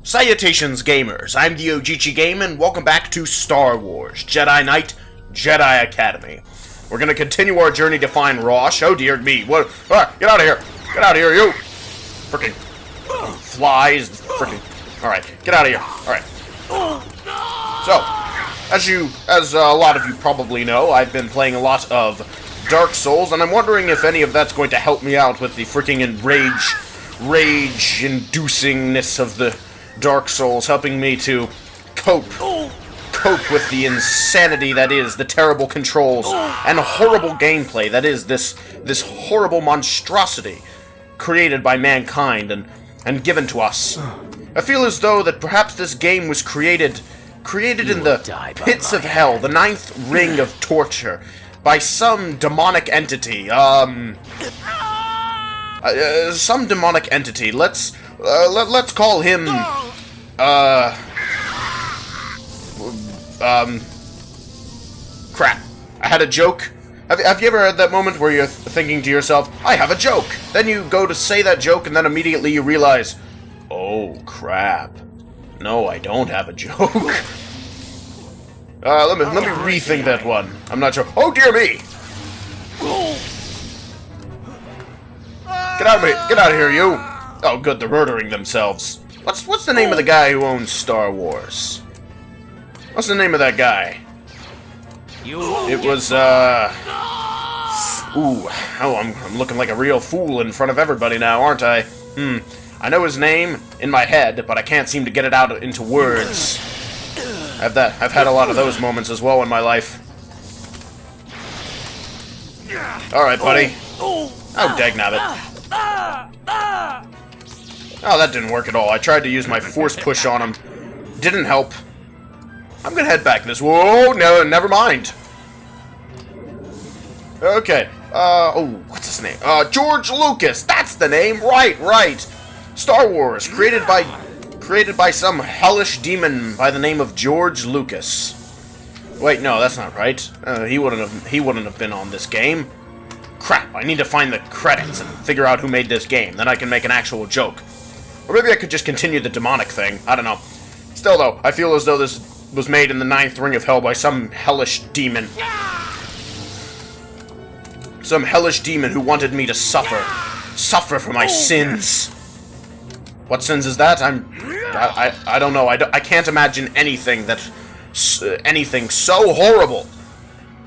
Salutations, gamers! I'm the OgichiGame, and welcome back to Star Wars Jedi Knight, Jedi Academy. We're gonna continue our journey to find Rosh. Oh dear me, what? Ah, get out of here! Get out of here, you! Frickin' flies, frickin'. Alright, get out of here. Alright. So, as a lot of you probably know, I've been playing a lot of Dark Souls, and I'm wondering if any of that's going to help me out with the freaking rage-inducingness of the Dark Souls, helping me to cope with the insanity that is the terrible controls and horrible gameplay that is this horrible monstrosity created by mankind and given to us. I feel as though that perhaps this game was created in the pits of hell, the ninth ring of torture, by some demonic entity. Some demonic entity. Let's call him. Crap. I had a joke. Have you ever had that moment where you're thinking to yourself, I have a joke? Then you go to say that joke, and then immediately you realize, oh, crap. No, I don't have a joke. Let me rethink that one. I'm not sure. Oh, dear me! Get out of me! Get out of here, you! Oh, good, they're murdering themselves. What's the name of the guy who owns Star Wars? What's the name of that guy? It was, ooh, oh, I'm looking like a real fool in front of everybody now, aren't I? I know his name in my head, but I can't seem to get it out into words. I've had a lot of those moments as well in my life. Alright, buddy. Oh, dagnabbit. Oh, that didn't work at all. I tried to use my force push on him. Didn't help. I'm gonna head back this. Whoa, no, never mind. Okay. Oh, what's his name? George Lucas. That's the name. Right. Star Wars, created by some hellish demon by the name of George Lucas. Wait, no, that's not right. He wouldn't have been on this game. Crap, I need to find the credits and figure out who made this game. Then I can make an actual joke. Or maybe I could just continue the demonic thing. I don't know. Still, though, I feel as though this was made in the ninth ring of hell by some hellish demon. Some hellish demon who wanted me to suffer. Suffer for my sins. What sins is that? I don't know. I can't imagine anything anything so horrible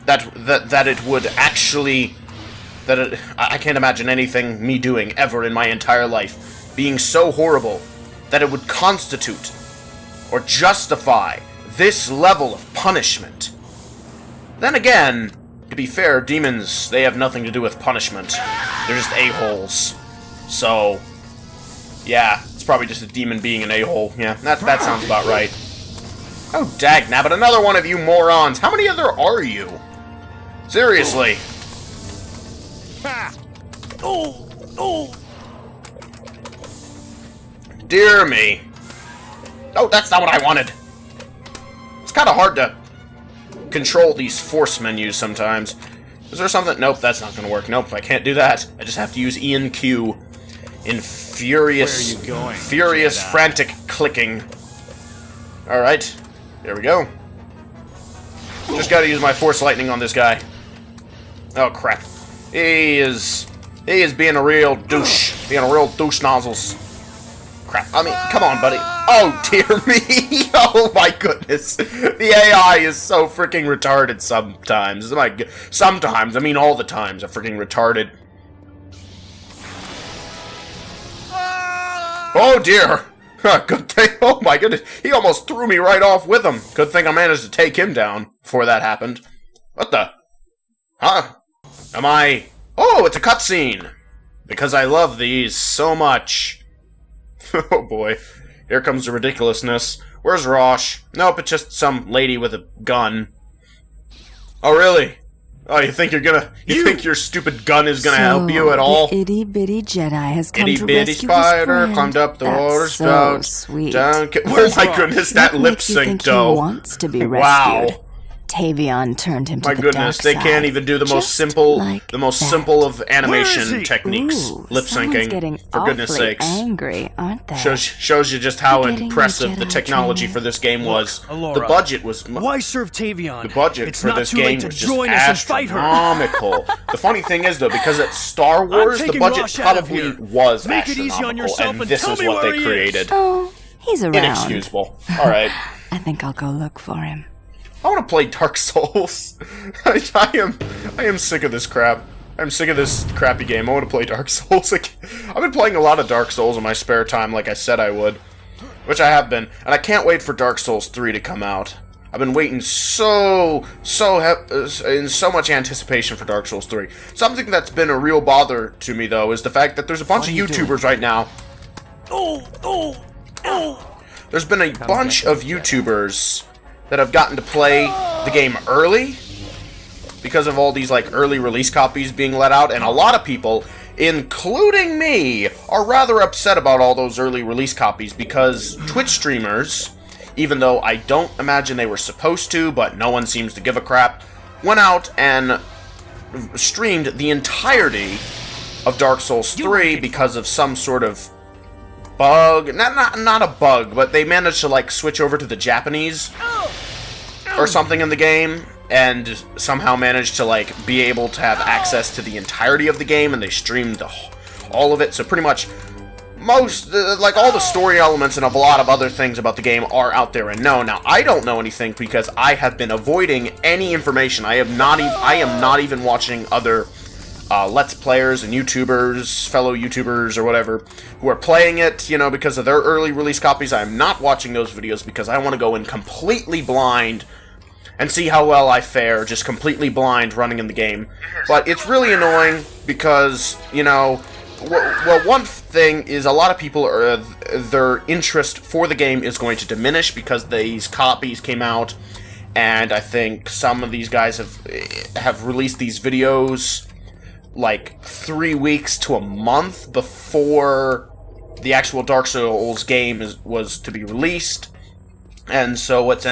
that it would actually I can't imagine anything me doing ever in my entire life being so horrible that it would constitute or justify this level of punishment. Then again, to be fair, demons, they have nothing to do with punishment. They're just a-holes. So, yeah, it's probably just a demon being an a-hole. Yeah, that sounds about right. Oh, dagnabbit, another one of you morons. How many other are you? Seriously. Dear me. Oh, that's not what I wanted. It's kind of hard to control these force menus sometimes. Is there something? Nope, that's not going to work. Nope, I can't do that. I just have to use E and Q in furious, frantic clicking. Alright, there we go. Just gotta use my force lightning on this guy. Oh, crap. He is being a real douche. Being a real douche nozzles. Crap. I mean, come on, buddy. Oh, dear me. Oh, my goodness. The AI is so freaking retarded sometimes. Sometimes. I mean, all the times are freaking retarded. Oh, dear. Good thing. Oh, my goodness. He almost threw me right off with him. Good thing I managed to take him down before that happened. What the? Huh? Am I... Oh, it's a cutscene. Because I love these so much. Oh boy, here comes the ridiculousness. Where's Rosh? Nope, it's just some lady with a gun. Oh really? Oh, you think you think your stupid gun is gonna help you at all? The itty bitty Jedi has come to rescue his spider climbed up the water spout. Sweet. Oh my goodness, that lip sync though. Wants to be rescued. Wow. Tavion turned him to My the goodness, dark they side. can't even do the most Just simple, like the most that. simple of Where is animation he? techniques. Ooh, Lip someone's syncing, getting for goodness awfully sakes. angry, aren't they? Shows you just how Getting impressive your the Jedi technology training. for this game was. Alora, The budget was. Why serve Tavion? The budget it's for not this too game late to was just join us and fight her. astronomical. The funny thing is, though, because it's Star Wars, the taking budget Rosh out of probably here. was Make it easy on astronomical, yourself and and this tell is me what where they he is. created. Oh, he's around. Inexcusable. All right. I think I'll go look for him. I want to play Dark Souls. I am sick of this crap. I'm sick of this crappy game. I want to play Dark Souls. I've been playing a lot of Dark Souls in my spare time, like I said I would. Which I have been. And I can't wait for Dark Souls 3 to come out. I've been waiting in so much anticipation for Dark Souls 3. Something that's been a real bother to me, though, is the fact that there's a bunch of YouTubers right now. There's been a bunch of YouTubers that have gotten to play the game early because of all these like early release copies being let out, and a lot of people, including me, are rather upset about all those early release copies because Twitch streamers, even though I don't imagine they were supposed to, but no one seems to give a crap, went out and streamed the entirety of Dark Souls 3 because of some sort of bug. Not a bug, but they managed to like switch over to the Japanese or something in the game, and somehow managed to like be able to have access to the entirety of the game, and they streamed all of it. So pretty much most, like all the story elements and a lot of other things about the game are out there and known. Now I don't know anything because I have been avoiding any information. I am not even watching other Let's Players and YouTubers, fellow YouTubers or whatever, who are playing it, you know, because of their early release copies. I am not watching those videos because I want to go in completely blind and see how well I fare, just completely blind running in the game. But it's really annoying because, you know, well, one thing is a lot of people are, their interest for the game is going to diminish because these copies came out, and I think some of these guys have released these videos like 3 weeks to a month before the actual Dark Souls game was to be released, and so what's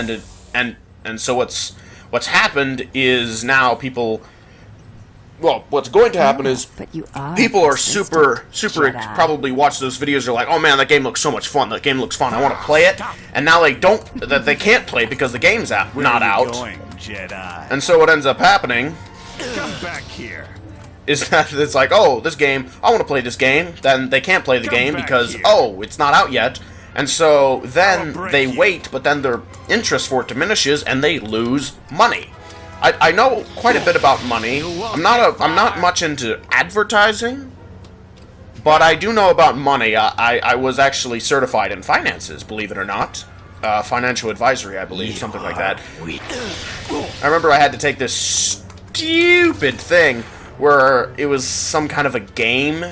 happened is now people. Well, what's going to happen is people are super probably watch those videos. They're like, "Oh man, that game looks so much fun. That game looks fun. I want to play it." And now they can't play it because the game's not out. Jedi? And so what ends up happening Come back here. is that it's like, "Oh, this game, I want to play this game." Then they can't play the game because it's not out yet. And so then they wait, but then their interest for it diminishes, and they lose money. I know quite a bit about money. I'm not much into advertising, but I do know about money. I was actually certified in finances, believe it or not. Financial advisory, I believe, something like that. I remember I had to take this stupid thing where it was some kind of a game.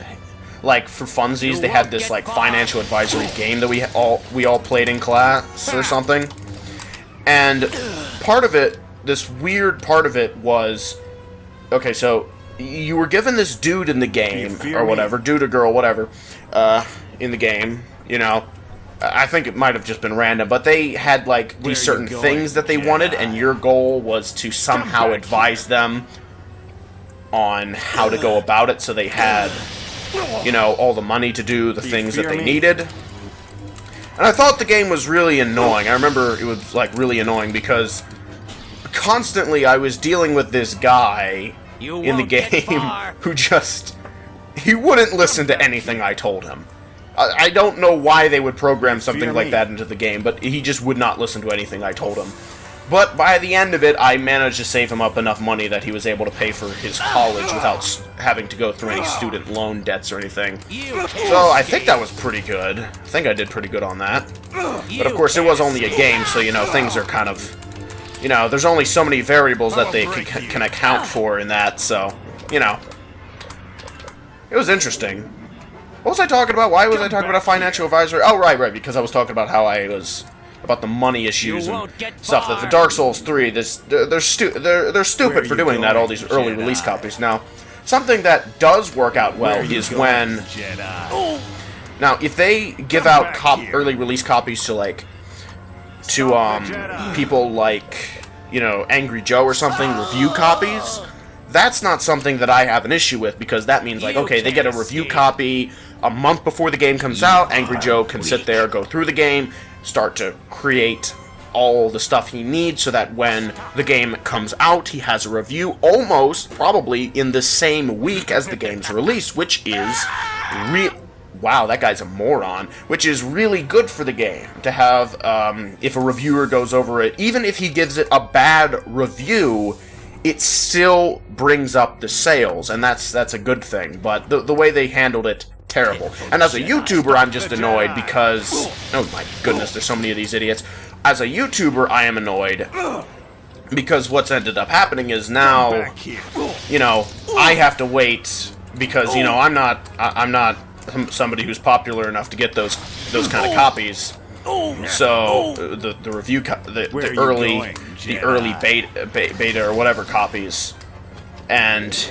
Like, for funsies, they had this, like, financial advisory game that we all played in class or something. And part of it, this weird part of it was, okay, so you were given this dude in the game, or whatever, dude or girl, whatever, in the game, you know. I think it might have just been random, but they had, like, these certain things that they wanted, and your goal was to somehow advise them on how to go about it, so they had, you know, all the money to do the things that they needed. And I thought the game was really annoying. I remember it was, like, really annoying because constantly I was dealing with this guy in the game who just, he wouldn't listen to anything I told him. I don't know why they would program something like that into the game, but he just would not listen to anything I told him. But by the end of it, I managed to save him up enough money that he was able to pay for his college without having to go through any student loan debts or anything. So I think that was pretty good. I think I did pretty good on that. But of course, it was only a game, so, you know, things are kind of, you know, there's only so many variables that they can account for in that, so, you know. It was interesting. What was I talking about? Why was I talking about a financial advisor? Oh, right, because I was talking about how I was about the money issues and stuff. That the Dark Souls 3, they're stupid for doing that. All these early release copies. Now, something that does work out well is when now if they give out early release copies to people like you know, Angry Joe or something review copies, that's not something that I have an issue with, because that means, like, okay, they get a review copy a month before the game comes out. Angry Joe can sit there, go through the game, start to create all the stuff he needs so that when the game comes out, he has a review almost, probably, in the same week as the game's release, which is wow, that guy's a moron. Which is really good for the game, to have, if a reviewer goes over it, even if he gives it a bad review, it still brings up the sales, and that's a good thing. But the way they handled it, terrible. And as a YouTuber, I'm just annoyed because... oh my goodness, there's so many of these idiots. As a YouTuber, I am annoyed because what's ended up happening is now, you know, I have to wait because, you know, I'm not somebody who's popular enough to get those kind of copies. So the review the early beta or whatever copies, and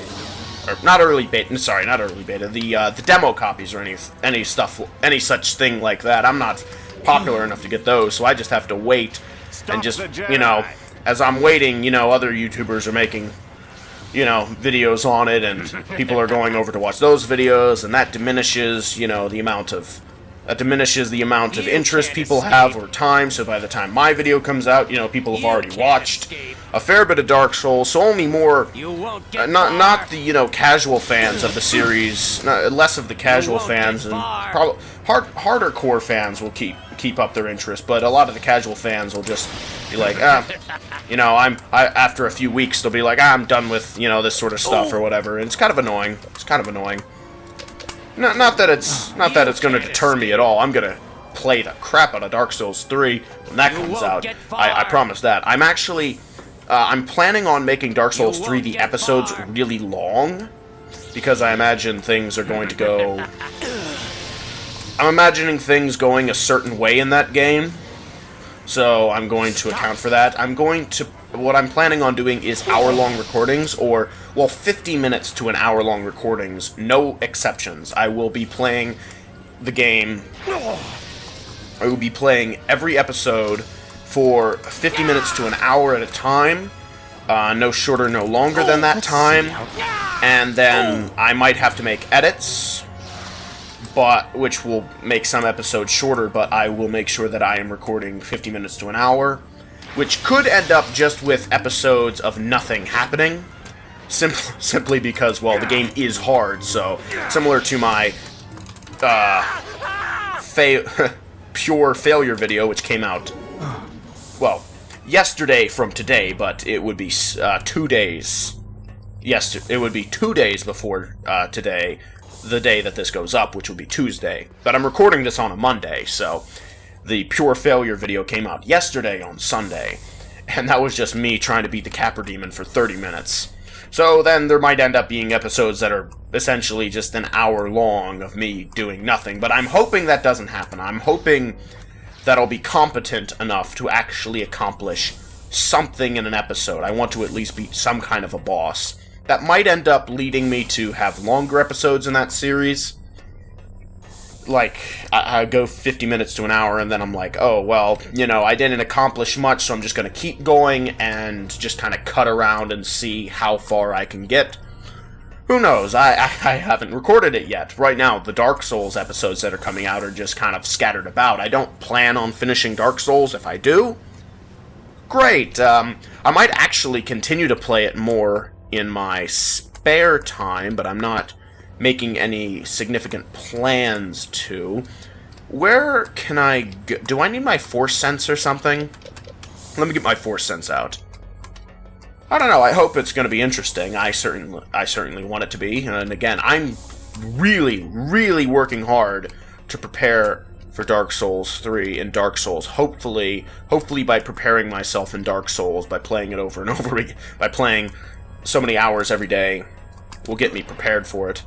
or not early beta, sorry, not early beta, the demo copies or any such thing like that. I'm not popular enough to get those, so I just have to wait, and just, you know, as I'm waiting, you know, other YouTubers are making, you know, videos on it, and people are going over to watch those videos, and that diminishes, you know, the amount of interest people have or time. So by the time my video comes out, you know, people have already watched a fair bit of Dark Souls, so only more, not the, you know, casual fans of the series, less of the casual fans, and probably harder core fans will keep up their interest, but a lot of the casual fans will just be like, you know, after a few weeks they'll be like, I'm done with, you know, this sort of stuff or whatever, and it's kind of annoying. Not that it's going to deter me at all. I'm going to play the crap out of Dark Souls 3 when that comes out. I promise that. I'm actually... I'm planning on making Dark Souls 3 the episodes really long, because I imagine things are going to go... I'm imagining things going a certain way in that game, so I'm going to account for that. What I'm planning on doing is hour-long recordings, or, well, 50 minutes to an hour-long recordings, no exceptions. I will be playing the game... I will be playing every episode for 50 minutes to an hour at a time, no shorter, no longer than that time, and then I might have to make edits, which will make some episodes shorter, but I will make sure that I am recording 50 minutes to an hour, which could end up just with episodes of nothing happening, simply because, well, the game is hard, so similar to my pure failure video, which came out, well, yesterday from today, but it would be 2 days. Yes, it would be 2 days before today, the day that this goes up, which would be Tuesday. But I'm recording this on a Monday, so the pure failure video came out yesterday on Sunday, and that was just me trying to beat the Capper Demon for 30 minutes. So then there might end up being episodes that are essentially just an hour long of me doing nothing, but I'm hoping that doesn't happen. I'm hoping that I'll be competent enough to actually accomplish something in an episode. I want to at least beat some kind of a boss. That might end up leading me to have longer episodes in that series. Like, I go 50 minutes to an hour, and then I'm like, oh, well, you know, I didn't accomplish much, so I'm just going to keep going and just kind of cut around and see how far I can get. Who knows? I haven't recorded it yet. Right now, the Dark Souls episodes that are coming out are just kind of scattered about. I don't plan on finishing Dark Souls. If I do, great. I might actually continue to play it more in my spare time, but I'm not making any significant plans to. Where can I go? Do I need my Force Sense or something? Let me get my Force Sense out. I don't know, I hope it's going to be interesting. I certainly want it to be. And again, I'm really, really working hard to prepare for Dark Souls 3 and Dark Souls. Hopefully by preparing myself in Dark Souls, by playing it over and over again, by playing so many hours every day, will get me prepared for it.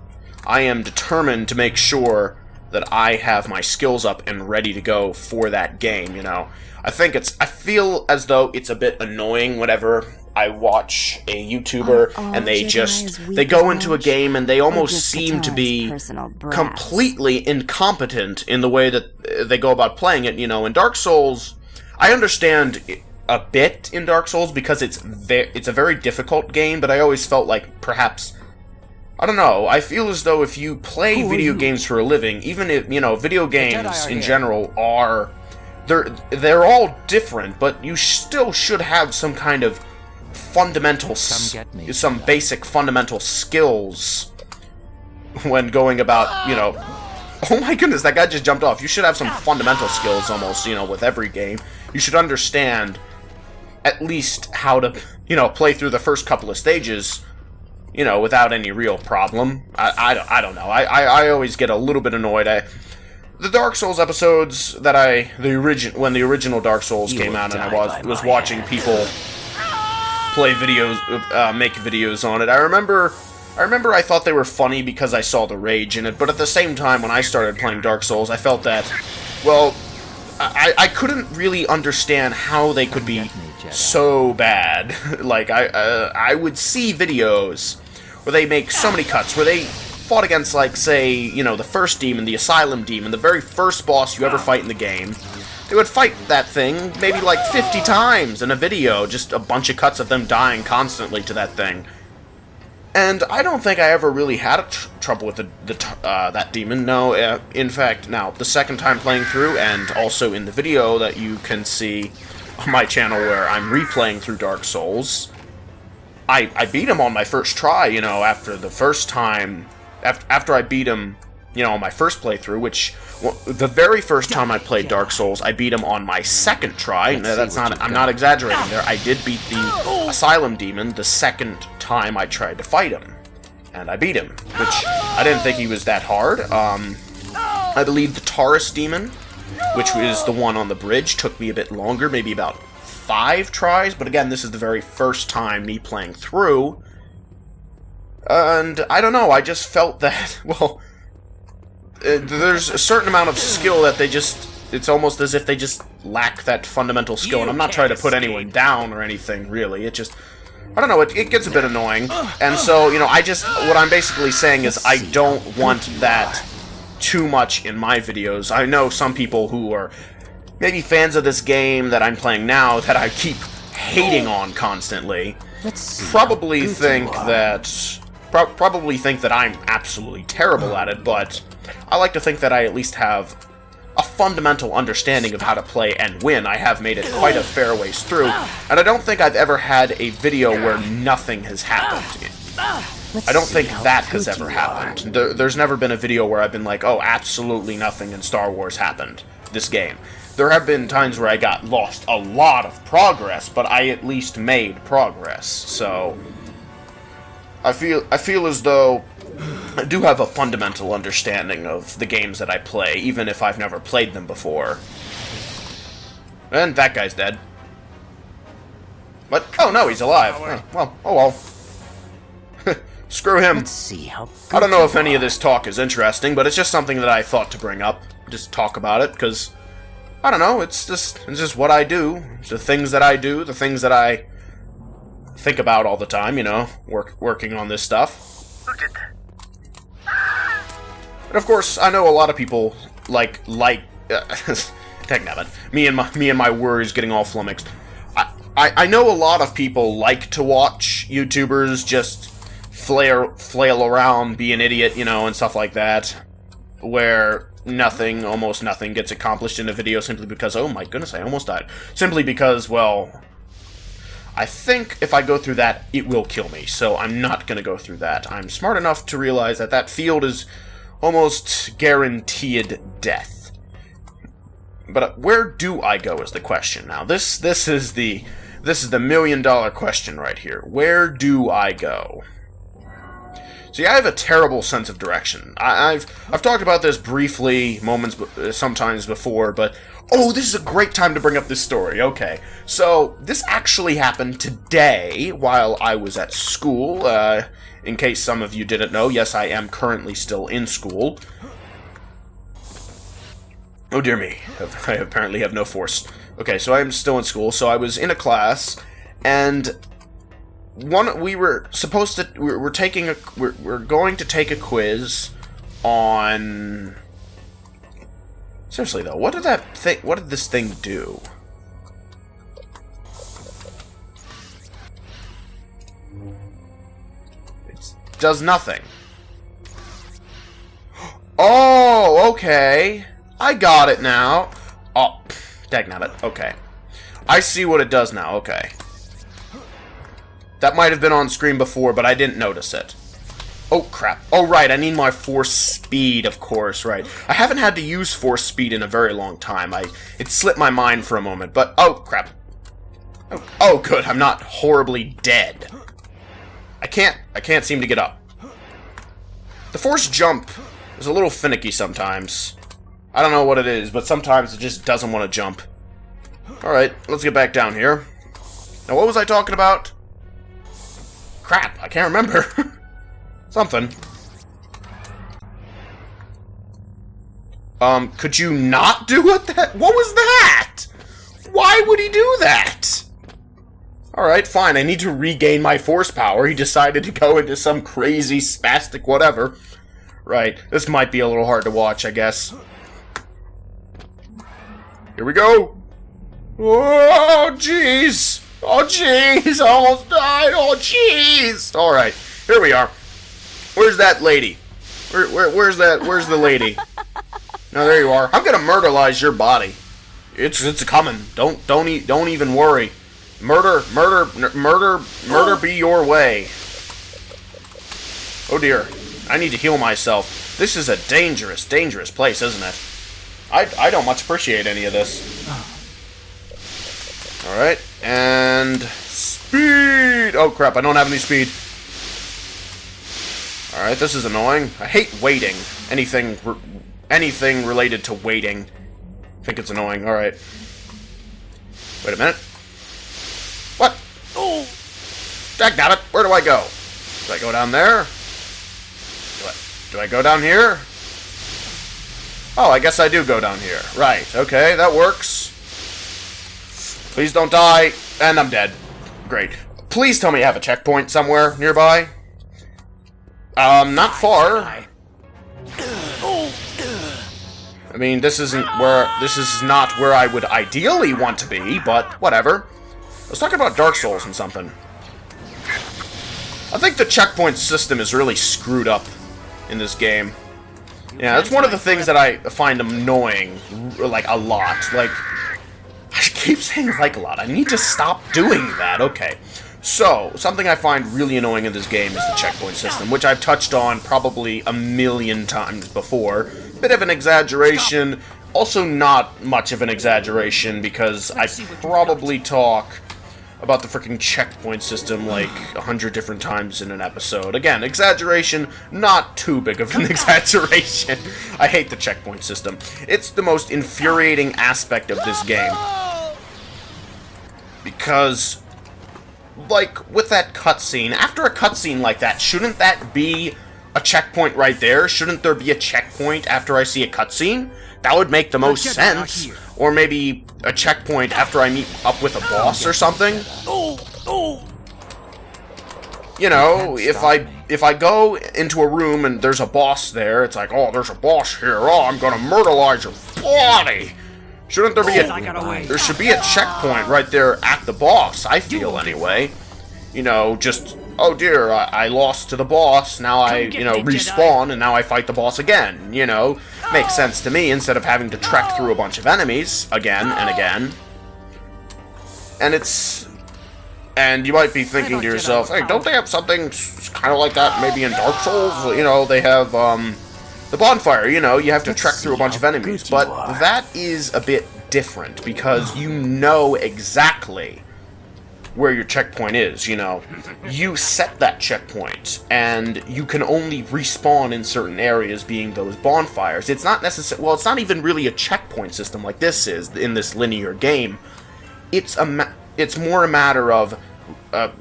I am determined to make sure that I have my skills up and ready to go for that game, you know. I feel as though it's a bit annoying whenever I watch a YouTuber and they go into a game and they almost seem to be completely incompetent in the way that they go about playing it, you know. In Dark Souls, I understand a bit in Dark Souls because it's a very difficult game, but I always felt like perhaps, I don't know, I feel as though if you play video games for a living, even if, you know, video games in general are, they're all different, but you still should have some kind of fundamental, some basic fundamental skills when going about, you know, oh my goodness, that guy just jumped off. You should have some fundamental skills almost, you know, with every game. You should understand at least how to, you know, play through the first couple of stages, you know, without any real problem. I don't know. I always get a little bit annoyed. The Dark Souls episodes that when the original Dark Souls came out, and I was watching people play videos, make videos on it. I remember I thought they were funny because I saw the rage in it, but at the same time, when I started playing Dark Souls, I felt that, well, I couldn't really understand how they could be so bad. Like, I would see videos where they make so many cuts, where they fought against, like, say, you know, the first demon, the Asylum Demon, the very first boss you ever fight in the game. They would fight that thing maybe like 50 times in a video, just a bunch of cuts of them dying constantly to that thing. And I don't think I ever really had trouble with that demon. No, in fact, now, the second time playing through, and also in the video that you can see on my channel where I'm replaying through Dark Souls, I beat him on my first try, you know, after the first time, after I beat him, you know, on my first playthrough, which, well, the very first time I played Dark Souls, I beat him on my second try. I'm not exaggerating there. I did beat the Asylum Demon the second time I tried to fight him. And I beat him, which I didn't think he was that hard. I believe the Taurus Demon, which was the one on the bridge, took me a bit longer, maybe about 5 tries, but again, this is the very first time me playing through. And I don't know, I just felt that, well, there's a certain amount of skill that it's almost as if they just lack that fundamental skill, and I'm not trying to put anyone down or anything, really. It just, I don't know, it gets a bit annoying. And so, you know, what I'm basically saying is I don't want that too much in my videos. I know some people who are maybe fans of this game that I'm playing now that I keep hating on constantly, probably think that I'm absolutely terrible at it, but I like to think that I at least have a fundamental understanding of how to play and win. I have made it quite a fair ways through, and I don't think I've ever had a video where nothing has happened. I don't think that has ever happened. There's never been a video where I've been like, oh, absolutely nothing in Star Wars happened, this game. There have been times where I got lost a lot of progress, but I at least made progress, so I feel as though I do have a fundamental understanding of the games that I play, even if I've never played them before. And that guy's dead. But, oh no, he's alive. Oh, well, oh well. Screw him. I don't know if any of this talk is interesting, but it's just something that I thought to bring up. Just talk about it, because, I don't know, it's just what I do. It's the things that I do, the things that I think about all the time, you know, working on this stuff. Who did that? And of course, I know a lot of people dangnabbit, me and my words getting all flummoxed. I know a lot of people like to watch YouTubers just flail around, be an idiot, you know, and stuff like that, where almost nothing gets accomplished in a video simply because, oh my goodness, I almost died. Simply because, well, I think if I go through that, it will kill me, so I'm not going to go through that. I'm smart enough to realize that that field is almost guaranteed death. But where do I go is the question. Now, this is the $1,000,000 question right here. Where do I go? See, I have a terrible sense of direction. I've talked about this briefly sometimes before, but oh, this is a great time to bring up this story. Okay, so this actually happened today while I was at school. In case some of you didn't know, yes, I am currently still in school. Oh dear me, I apparently have no force. Okay, so I'm still in school, so I was in a class, and we're going to take a quiz on. Seriously though, what did this thing do? does nothing. Oh, okay. I got it now. Oh, dagnabbit. Okay. I see what it does now. Okay. That might have been on screen before, but I didn't notice it. Oh, crap. Oh, right. I need my force speed, of course. Right. I haven't had to use force speed in a very long time. It slipped my mind for a moment, but... Oh, crap. Oh, good. I'm not horribly dead. I can't seem to get up. The force jump is a little finicky sometimes. I don't know what it is, but sometimes it just doesn't want to jump. Alright, let's get back down here. Now, what was I talking about? Crap, I can't remember. Something. Could you not do what that? What was that? Why would he do that? Alright, fine, I need to regain my force power. He decided to go into some crazy, spastic whatever. Right, this might be a little hard to watch, I guess. Here we go! Oh, jeez! Oh, jeez! I almost died! Oh, jeez! Alright, here we are. Where's that lady? Where's the lady? No, there you are. I'm gonna murderlize your body. It's coming. Don't even worry. Murder be your way. Oh dear. I need to heal myself. This is a dangerous, dangerous place, isn't it? I don't much appreciate any of this. Alright, and... Speed! Oh crap, I don't have any speed. Alright, this is annoying. I hate waiting. Anything related to waiting. I think it's annoying. Alright. Wait a minute. What? Oh! Dagnabbit, where do I go? Do I go down there? Do I go down here? Oh, I guess I do go down here. Right, okay, that works. Please don't die. And I'm dead. Great. Please tell me you have a checkpoint somewhere nearby. Not far. I mean, this is not where I would ideally want to be, but whatever. I was talking about Dark Souls and something. I think the checkpoint system is really screwed up in this game. Yeah, that's one of the things that I find annoying, like, a lot. Like, I keep saying like a lot. I need to stop doing that. Okay. So, something I find really annoying in this game is the checkpoint system, which I've touched on probably a million times before. Bit of an exaggeration. Also not much of an exaggeration, because I probably talk about the freaking checkpoint system like 100 different times in an episode. Again, exaggeration, not too big of an exaggeration. I hate the checkpoint system. It's the most infuriating aspect of this game. Because, like, with that cutscene, after a cutscene like that, shouldn't that be a checkpoint right there? Shouldn't there be a checkpoint after I see a cutscene? That would make the most sense. Or maybe a checkpoint after I meet up with a boss or something. You know, if I go into a room and there's a boss there, it's like, oh, there's a boss here. Oh, I'm gonna murderlize your body. Shouldn't there be there should be a checkpoint right there at the boss, I feel anyway. You know, just, oh dear, I lost to the boss, now I, you know, respawn, and now I fight the boss again, you know? Makes sense to me, instead of having to trek through a bunch of enemies, again and again. And you might be thinking to yourself, hey, don't they have something kind of like that maybe in Dark Souls? You know, they have, the bonfire, you know, you have to trek through a bunch of enemies, but that is a bit different, because you know exactly where your checkpoint is, you know. You set that checkpoint, and you can only respawn in certain areas, being those bonfires. It's not necessarily, well, it's not even really a checkpoint system like this is, in this linear game. It's more a matter of,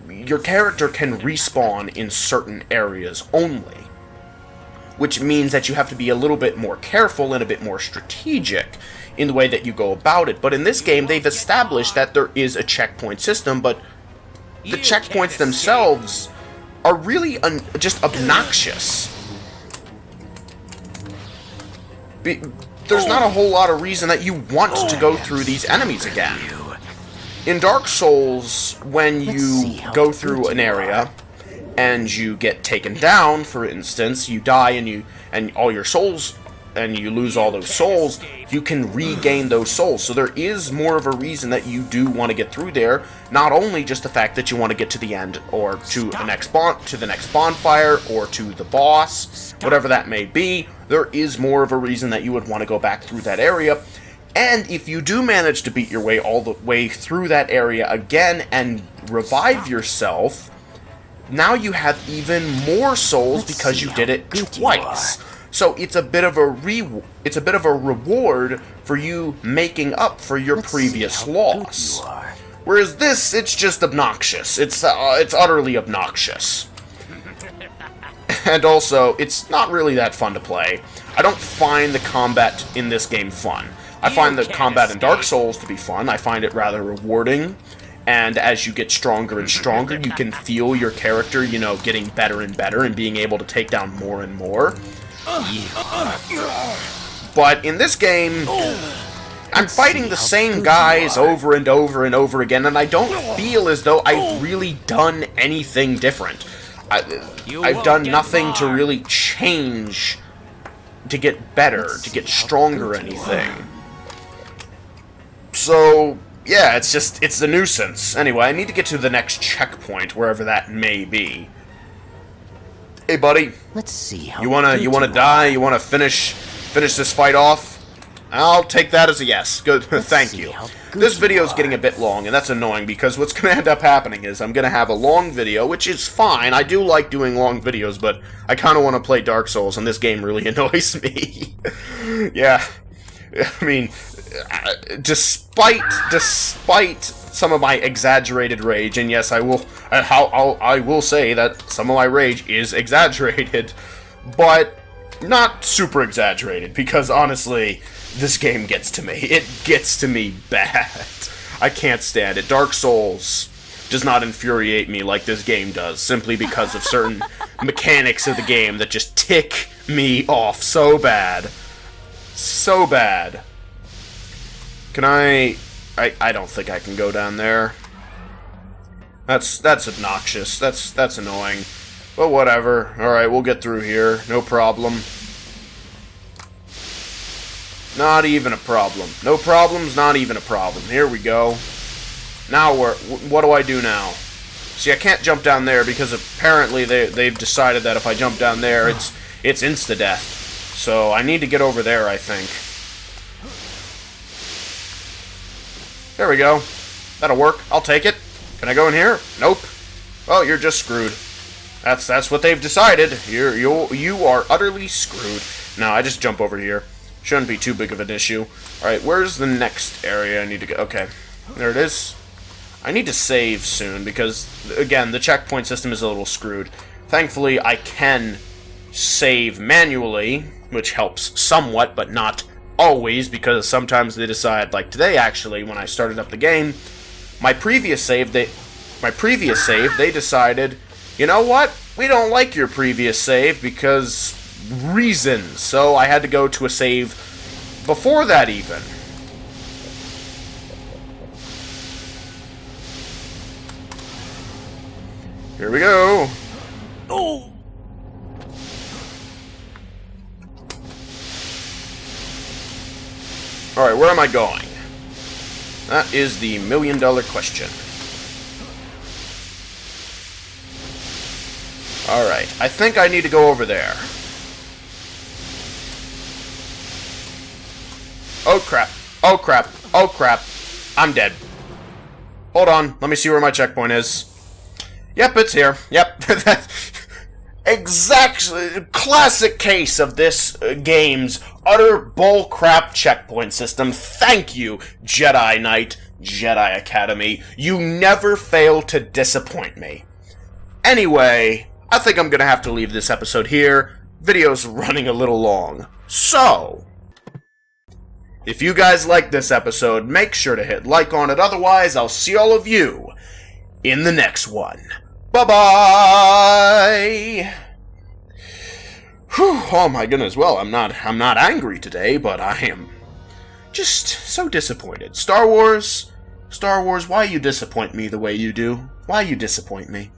your character can respawn in certain areas only. Which means that you have to be a little bit more careful and a bit more strategic in the way that you go about it. But in this game, they've established that there is a checkpoint system, but the checkpoints themselves are really just obnoxious. There's not a whole lot of reason that you want to go through these enemies again. In Dark Souls, when you go through an area, and you get taken down, for instance, you die and all your souls, and you lose all those souls, you can regain those souls. So there is more of a reason that you do want to get through there, not only just the fact that you want to get to the end, or to the next bonfire, or to the boss, whatever that may be. There is more of a reason that you would want to go back through that area. And if you do manage to beat your way all the way through that area again and revive yourself, now you have even more souls because you did it twice. So it's a bit of a reward for you making up for your previous loss. Whereas this, it's just obnoxious. It's utterly obnoxious. And also, it's not really that fun to play. I don't find the combat in this game fun. I find the combat in Dark Souls to be fun. I find it rather rewarding. And as you get stronger and stronger, you can feel your character, you know, getting better and better and being able to take down more and more. But in this game, I'm fighting the same guys over and over and over again, and I don't feel as though I've really done anything different. I've done nothing to really change, to get better, to get stronger or anything. So, yeah, it's a nuisance. Anyway, I need to get to the next checkpoint, wherever that may be. Hey, buddy. Let's see how you wanna die? You wanna finish this fight off? I'll take that as a yes. Good. Thank you. This video is getting a bit long, and that's annoying because what's going to end up happening is I'm going to have a long video, which is fine. I do like doing long videos, but I kind of want to play Dark Souls, and this game really annoys me. Yeah. I mean, despite some of my exaggerated rage, and yes, I will say that some of my rage is exaggerated, but not super exaggerated, because honestly, this game gets to me. It gets to me bad. I can't stand it. Dark Souls does not infuriate me like this game does, simply because of certain mechanics of the game that just tick me off so bad. So bad. Can I don't think I can go down there. That's obnoxious. That's annoying. But whatever. Alright, we'll get through here. No problem. Not even a problem. No problems, not even a problem. Here we go. Now what do I do now? See, I can't jump down there because apparently they've decided that if I jump down there, it's insta-death. So I need to get over there, I think. There we go. That'll work. I'll take it. Can I go in here? Nope. Well, you're just screwed. That's what they've decided. You are utterly screwed. Now I just jump over here. Shouldn't be too big of an issue. Alright, where's the next area I need to go? Okay, there it is. I need to save soon because, again, the checkpoint system is a little screwed. Thankfully, I can save manually, which helps somewhat, but not always, because sometimes they decide, like today actually, when I started up the game, my previous save, they decided, you know what? We don't like your previous save because reasons. So I had to go to a save before that even. Here we go. Oh! Alright, where am I going? That is the million-dollar question. Alright, I think I need to go over there. Oh crap, oh crap, oh crap. I'm dead. Hold on, let me see where my checkpoint is. Yep, it's here. Yep. Exactly. Classic case of this game's utter bullcrap checkpoint system. Thank you, Jedi Knight, Jedi Academy. You never fail to disappoint me. Anyway, I think I'm gonna have to leave this episode here. Video's running a little long. So, if you guys like this episode, make sure to hit like on it. Otherwise, I'll see all of you in the next one. Bye-bye! Whew, oh my goodness, well, I'm not angry today, but I am just so disappointed. Star Wars, why you disappoint me the way you do? Why you disappoint me?